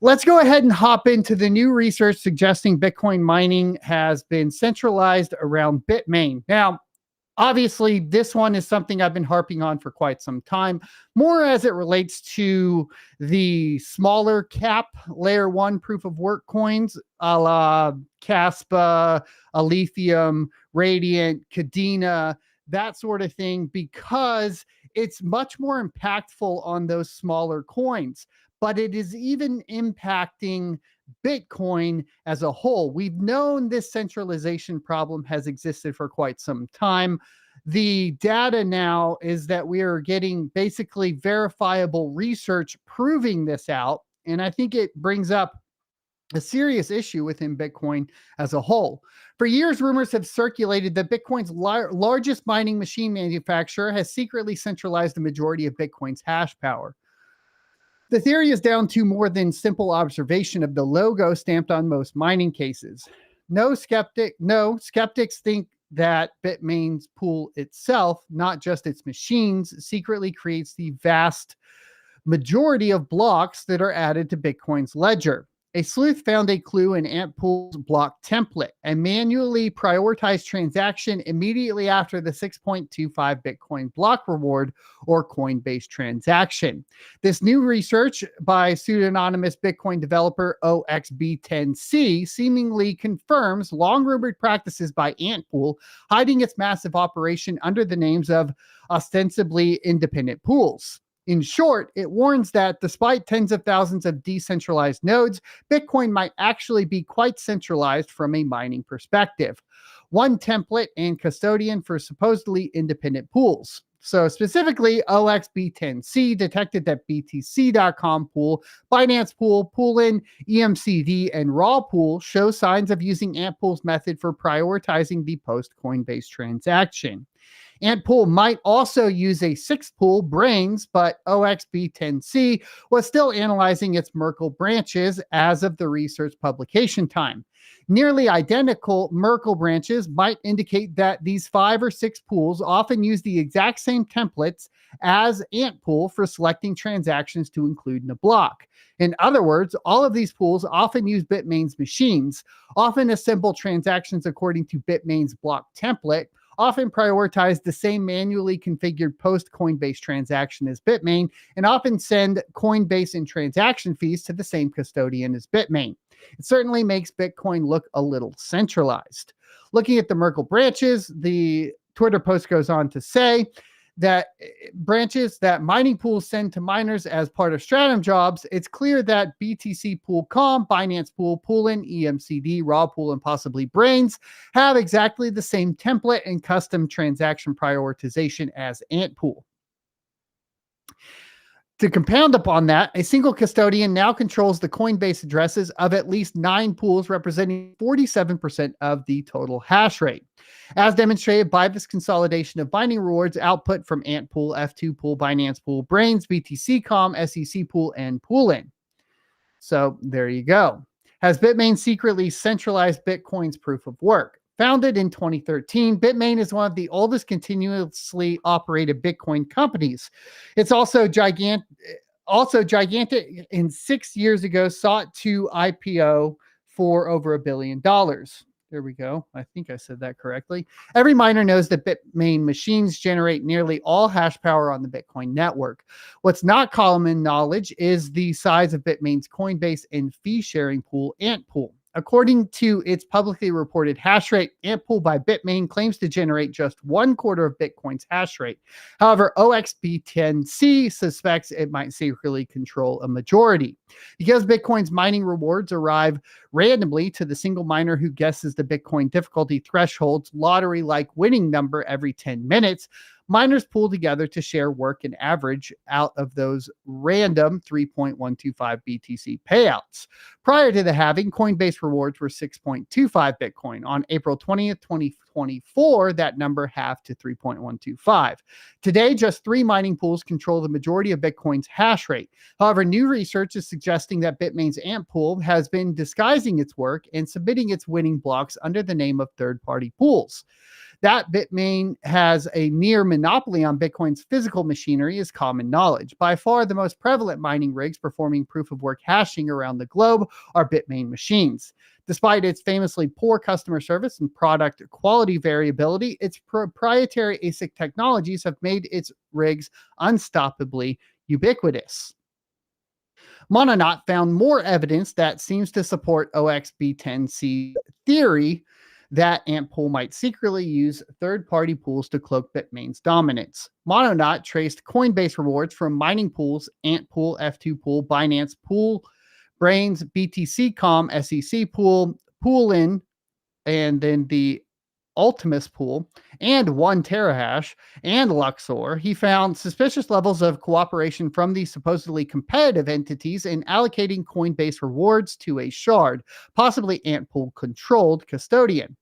Let's go ahead and hop into the new research suggesting Bitcoin mining has been centralized around Bitmain. Now, obviously, this one is something I've been harping on for quite some time, more as it relates to the smaller cap layer one proof of work coins, a la Kaspa, Lithium, Radiant, Kadena, that sort of thing, because it's much more impactful on those smaller coins. But it is even impacting Bitcoin as a whole. We've known this centralization problem has existed for quite some time. The data now is that we are getting basically verifiable research proving this out. And I think it brings up a serious issue within Bitcoin as a whole. For years, rumors have circulated that Bitcoin's largest mining machine manufacturer has secretly centralized the majority of Bitcoin's hash power. The theory is down to more than simple observation of the logo stamped on most mining cases. Skeptics think that Bitmain's pool itself, not just its machines, secretly creates the vast majority of blocks that are added to Bitcoin's ledger. A sleuth found a clue in Antpool's block template, a manually prioritized transaction immediately after the 6.25 Bitcoin block reward or Coinbase transaction. This new research by pseudonymous Bitcoin developer OXB10C seemingly confirms long-rumored practices by Antpool, hiding its massive operation under the names of ostensibly independent pools. In short, it warns that despite tens of thousands of decentralized nodes, Bitcoin might actually be quite centralized from a mining perspective. One template and custodian for supposedly independent pools. So specifically, OXB10C detected that BTC.com pool, Binance pool, Poolin, EMCD, and Raw pool show signs of using Antpool's method for prioritizing the post-Coinbase transaction. Antpool might also use a sixth pool, Brains, but OXB10C was still analyzing its Merkle branches as of the research publication time. Nearly identical Merkle branches might indicate that these 5 or 6 pools often use the exact same templates as Antpool for selecting transactions to include in a block. In other words, all of these pools often use Bitmain's machines, often assemble transactions according to Bitmain's block template, often prioritize the same manually configured post-Coinbase transaction as Bitmain, and often send Coinbase and transaction fees to the same custodian as Bitmain. It certainly makes Bitcoin look a little centralized. Looking at the Merkle branches, the Twitter post goes on to say that branches that mining pools send to miners as part of Stratum jobs, it's clear that BTC Pool Com, Binance Pool, Poolin, EMCD, Raw Pool, and possibly Brains have exactly the same template and custom transaction prioritization as Antpool. To compound upon that, a single custodian now controls the Coinbase addresses of at least 9 pools, representing 47% of the total hash rate. As demonstrated by this consolidation of binding rewards output from Antpool, F2 Pool, Binance Pool, Brains, BTC Com, SEC Pool, and Poolin. So there you go. Has Bitmain secretly centralized Bitcoin's proof of work? Founded in 2013, Bitmain is one of the oldest continuously operated Bitcoin companies. It's also gigantic, and 6 years ago sought to IPO for over $1 billion. There we go. I think I said that correctly. Every miner knows that Bitmain machines generate nearly all hash power on the Bitcoin network. What's not common knowledge is the size of Bitmain's Coinbase and fee-sharing pool, Antpool. According to its publicly reported hash rate, Antpool by Bitmain claims to generate just 1/4 of Bitcoin's hash rate. However, OXB10C suspects it might secretly control a majority. Because Bitcoin's mining rewards arrive randomly to the single miner who guesses the Bitcoin difficulty threshold's lottery-like winning number every 10 minutes, miners pool together to share work and average out of those random 3.125 BTC payouts. Prior to the halving, Coinbase rewards were 6.25 Bitcoin. On April 20th, 2024, that number halved to 3.125. Today, just 3 mining pools control the majority of Bitcoin's hash rate. However, new research is suggesting that Bitmain's Antpool has been disguising its work and submitting its winning blocks under the name of third-party pools. That Bitmain has a near monopoly on Bitcoin's physical machinery is common knowledge. By far, the most prevalent mining rigs performing proof-of-work hashing around the globe are Bitmain machines. Despite its famously poor customer service and product quality variability, its proprietary ASIC technologies have made its rigs unstoppably ubiquitous. Mononaut found more evidence that seems to support OXB10C theory that Antpool might secretly use third-party pools to cloak Bitmain's dominance. Mononaut traced Coinbase rewards from mining pools, Antpool, F2 Pool, Binance Pool, Brains, BTC.com, SEC Pool, Poolin, and then the Ultimus Pool, and 1 terahash, and Luxor. He found suspicious levels of cooperation from the supposedly competitive entities in allocating Coinbase rewards to a shard, possibly Antpool-controlled custodian.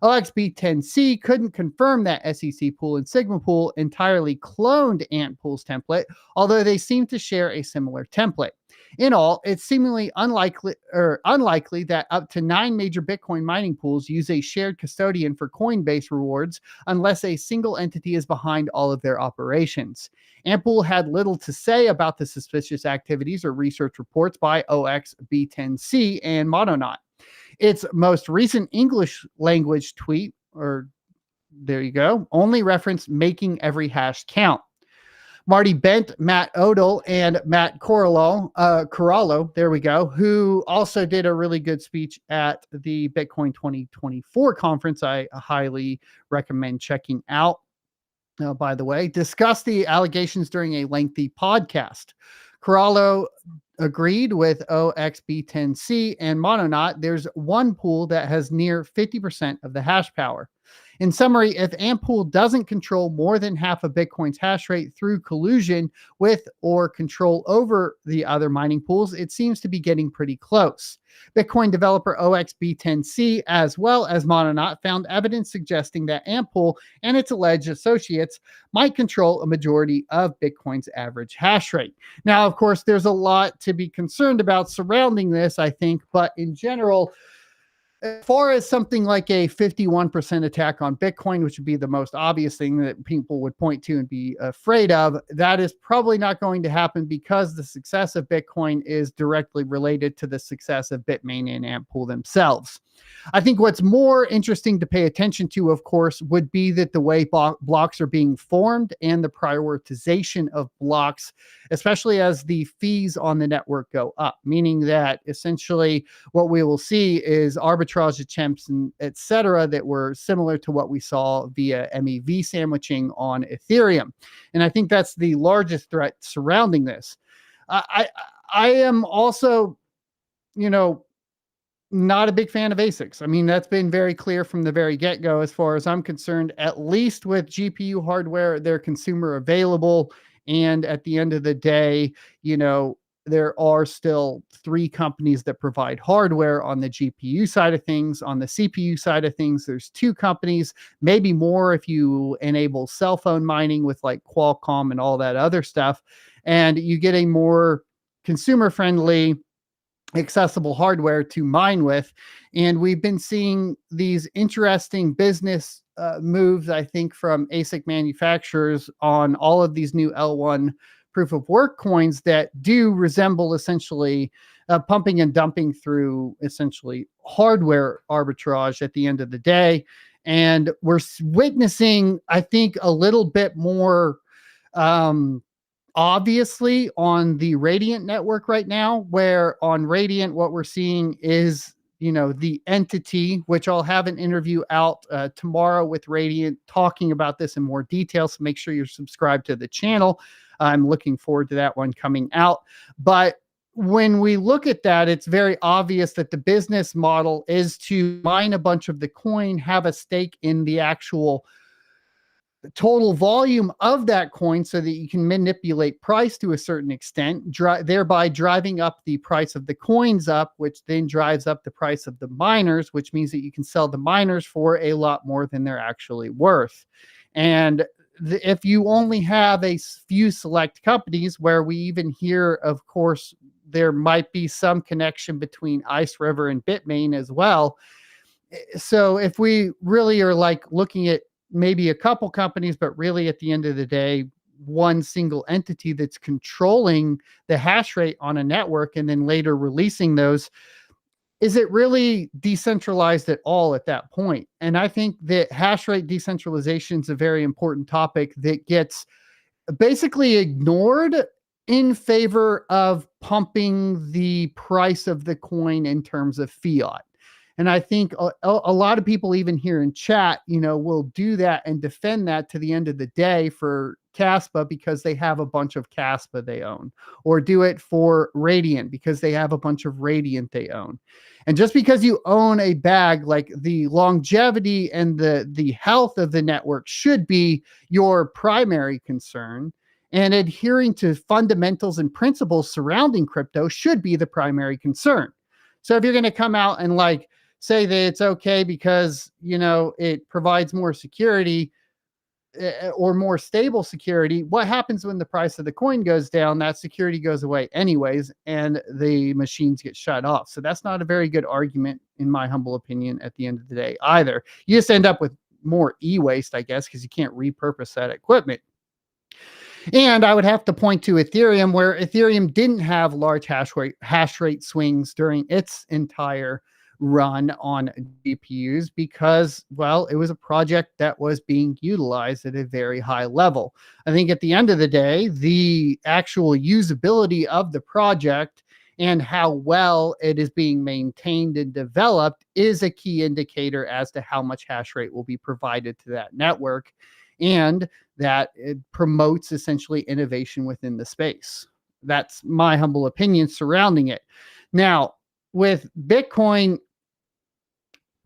OXB10C couldn't confirm that SEC Pool and Sigma Pool entirely cloned Antpool's template, although they seem to share a similar template. In all, it's seemingly unlikely that up to 9 major Bitcoin mining pools use a shared custodian for Coinbase rewards unless a single entity is behind all of their operations. Antpool had little to say about the suspicious activities or research reports by OXB10C and Mononaut. Its most recent English language tweet, or there you go, only referenced making every hash count. Marty Bent, Matt Odell, and Matt Corallo, there we go, who also did a really good speech at the Bitcoin 2024 conference. I highly recommend checking out. By the way, discussed the allegations during a lengthy podcast. Corallo agreed with OXB10C and Mononaut. There's one pool that has near 50% of the hash power. In summary, if Antpool doesn't control more than half of Bitcoin's hash rate through collusion with or control over the other mining pools, it seems to be getting pretty close. Bitcoin developer OXB10C, as well as Mononaut, found evidence suggesting that Antpool and its alleged associates might control a majority of Bitcoin's average hash rate. Now, of course, there's a lot to be concerned about surrounding this, I think, but in general, as far as something like a 51% attack on Bitcoin, which would be the most obvious thing that people would point to and be afraid of, that is probably not going to happen because the success of Bitcoin is directly related to the success of Bitmain and Antpool themselves. I think what's more interesting to pay attention to, of course, would be that the way blocks are being formed and the prioritization of blocks, especially as the fees on the network go up, meaning that essentially what we will see is arbitrage attempts and et cetera that were similar to what we saw via MEV sandwiching on Ethereum. And I think that's the largest threat surrounding this. I am also, not a big fan of ASICs. I mean, that's been very clear from the very get-go as far as I'm concerned. At least with GPU hardware, they're consumer available. And at the end of the day, there are still 3 companies that provide hardware on the GPU side of things. On the CPU side of things, there's 2 companies, maybe more if you enable cell phone mining with like Qualcomm and all that other stuff. And you get a more consumer-friendly, accessible hardware to mine with. And we've been seeing these interesting business moves, I think, from ASIC manufacturers on all of these new L1 proof of work coins that do resemble essentially pumping and dumping through essentially hardware arbitrage at the end of the day. And we're witnessing, I think, a little bit more obviously on the Radiant network right now, where on Radiant, what we're seeing is, the entity, which I'll have an interview out tomorrow with Radiant talking about this in more detail. So make sure you're subscribed to the channel. I'm looking forward to that one coming out. But when we look at that, it's very obvious that the business model is to mine a bunch of the coin, have a stake in the actual total volume of that coin so that you can manipulate price to a certain extent, thereby driving up the price of the coins up, which then drives up the price of the miners, which means that you can sell the miners for a lot more than they're actually worth. And if you only have a few select companies, where we even hear, of course, there might be some connection between Ice River and Bitmain as well. So if we really are like looking at maybe a couple companies, but really at the end of the day, one single entity that's controlling the hash rate on a network and then later releasing those. Is it really decentralized at all at that point? And I think that hash rate decentralization is a very important topic that gets basically ignored in favor of pumping the price of the coin in terms of fiat. And I think a lot of people, even here in chat, will do that and defend that to the end of the day for kaspa because they have a bunch of kaspa they own, or do it for Radiant because they have a bunch of Radiant they own. And just because you own a bag, like the longevity and the health of the network should be your primary concern, and adhering to fundamentals and principles surrounding crypto should be the primary concern. So if you're going to come out and say that it's okay because, it provides more security or more stable security, what happens when the price of the coin goes down? That security goes away anyways, and the machines get shut off. So that's not a very good argument, in my humble opinion, at the end of the day either. You just end up with more e-waste, I guess, because you can't repurpose that equipment. And I would have to point to Ethereum, where Ethereum didn't have large hash rate swings during its entire run on GPUs because, well, it was a project that was being utilized at a very high level. I think at the end of the day, the actual usability of the project and how well it is being maintained and developed is a key indicator as to how much hash rate will be provided to that network, and that it promotes essentially innovation within the space. That's my humble opinion surrounding it. Now, with Bitcoin,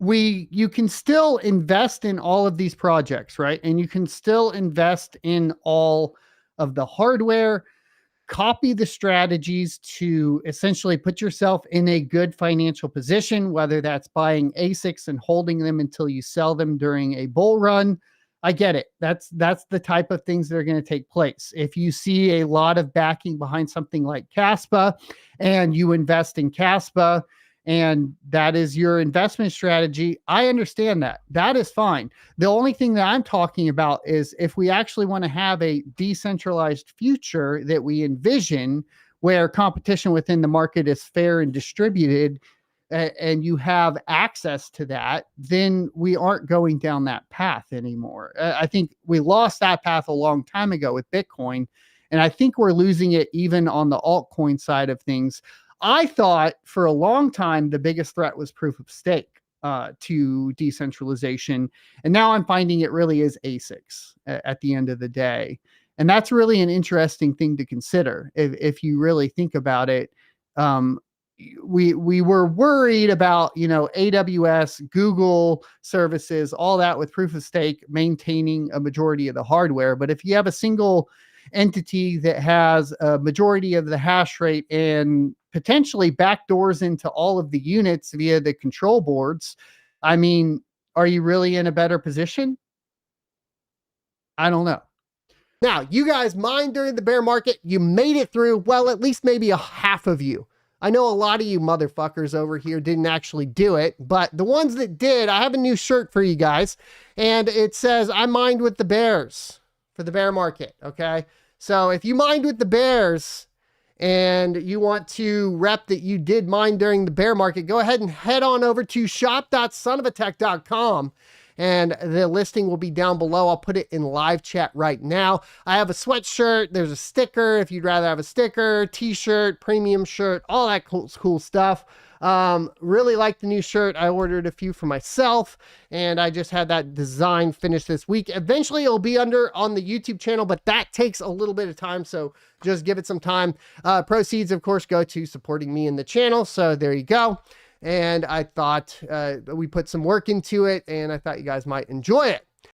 you can still invest in all of these projects, right? And you can still invest in all of the hardware, copy the strategies to essentially put yourself in a good financial position, whether that's buying ASICs and holding them until you sell them during a bull run. I get it. That's the type of things that are going to take place. If you see a lot of backing behind something like kaspa and you invest in kaspa, and that is your investment strategy, I understand that. That is fine. The only thing that I'm talking about is if we actually want to have a decentralized future that we envision, where competition within the market is fair and distributed, and you have access to that, then we aren't going down that path anymore. I think we lost that path a long time ago with Bitcoin, and I think we're losing it even on the altcoin side of things. I thought for a long time the biggest threat was proof of stake to decentralization, and now I'm finding it really is ASICs at the end of the day. And that's really an interesting thing to consider if you really think about it. We were worried about, AWS, Google services, all that with proof of stake maintaining a majority of the hardware. But if you have a single entity that has a majority of the hash rate and potentially backdoors into all of the units via the control boards, I mean, are you really in a better position? I don't know. Now, you guys mined during the bear market. You made it through. Well, at least maybe a half of you. I know a lot of you motherfuckers over here didn't actually do it, but the ones that did, I have a new shirt for you guys, and it says, I mined with the bears for the bear market, okay? So if you mined with the bears and you want to rep that you did mine during the bear market, go ahead and head on over to shop.sonofatech.com. And the listing will be down below. I'll put it in live chat right now. I have a sweatshirt. There's a sticker if you'd rather have a sticker, t-shirt, premium shirt, all that cool stuff. Really like the new shirt. I ordered a few for myself, and I just had that design finished this week. Eventually it'll be on the YouTube channel, but that takes a little bit of time, so just give it some time. Proceeds, of course, go to supporting me in the channel, so there you go. And I thought we put some work into it, and I thought you guys might enjoy it.